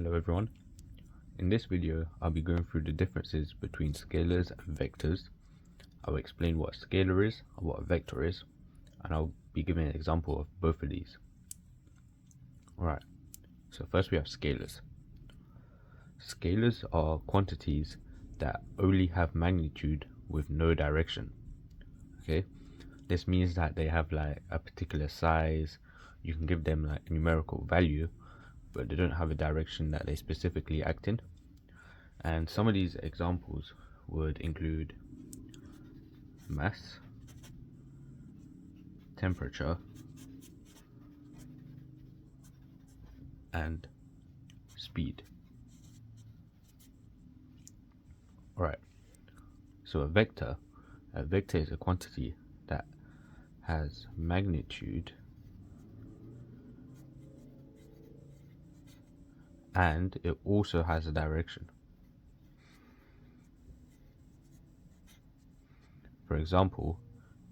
Hello everyone. In this video I'll be going through the differences between scalars and vectors. I'll explain what a scalar is and what a vector is, and I'll be giving an example of both of these. Alright, so first we have scalars. Scalars are quantities that only have magnitude with no direction. Okay, this means that they have like a particular size. You can give them like a numerical value, but they don't have a direction that they specifically act in. And some of these examples would include mass, temperature, and speed. Alright, so a vector is a quantity that has magnitude and it also has a direction. For example,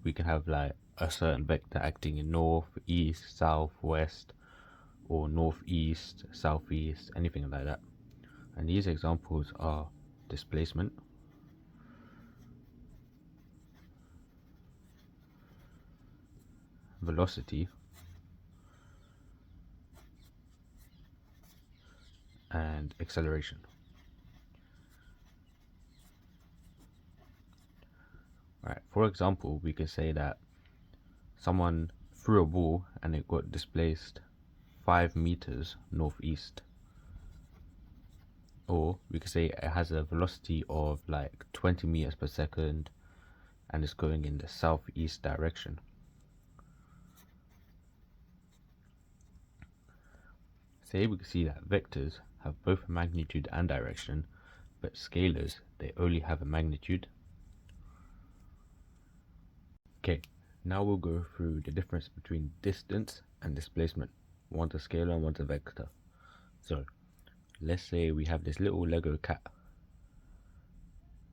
we can have like a certain vector acting in north, east, south, west, or northeast, southeast, anything like that. And these examples are displacement, velocity, and acceleration. Right, for example, we could say that someone threw a ball and it got displaced 5 meters northeast. Or we could say it has a velocity of like 20 meters per second and it's going in the southeast direction. Say we can see that vectors have both magnitude and direction, but scalars, they only have a magnitude. Okay, now we'll go through the difference between distance and displacement. One's a scalar and one's a vector. So let's say we have this little Lego cat.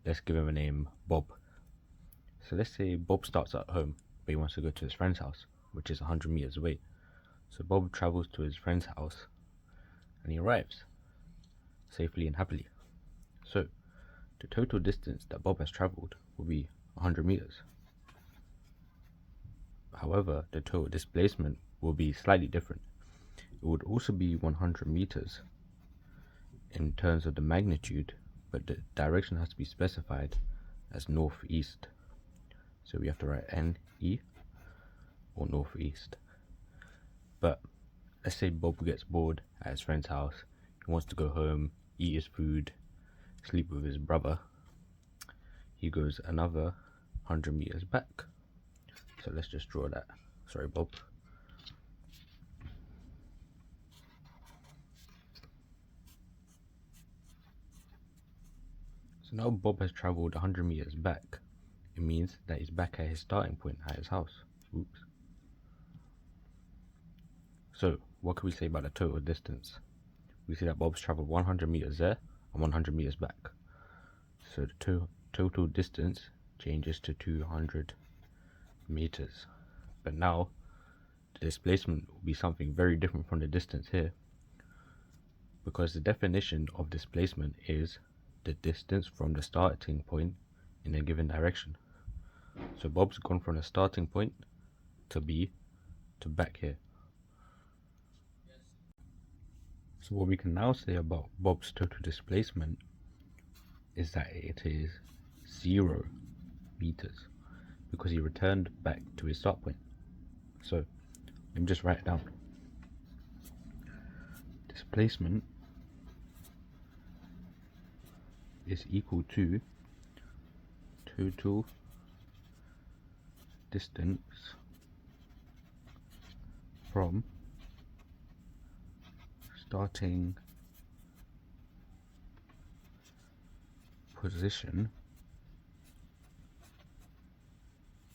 Let's give him a name Bob. So let's say Bob starts at home, but he wants to go to his friend's house, which is 100 meters away. So Bob travels to his friend's house and he arrives safely and happily. So the total distance that Bob has traveled will be 100 meters. However, the total displacement will be slightly different. It would also be 100 meters in terms of the magnitude, but the direction has to be specified as northeast. So we have to write NE or northeast. But let's say Bob gets bored at his friend's house. He wants to go home, eat his food, sleep with his brother. He goes another 100 meters back. So let's just draw that. Sorry, Bob. So now Bob has traveled 100 meters back. It means that he's back at his starting point at his house. Oops. So what can we say about the total distance? We see that Bob's traveled 100 meters there and 100 meters back. So the total distance changes to 200 meters. But now the displacement will be something very different from the distance here, because the definition of displacement is the distance from the starting point in a given direction. So Bob's gone from the starting point to B to back here. So what we can now say about Bob's total displacement is that it is 0 meters, because he returned back to his start point. So let me just write it down. Displacement is equal to total distance from starting position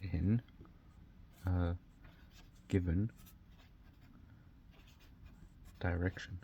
in a given direction.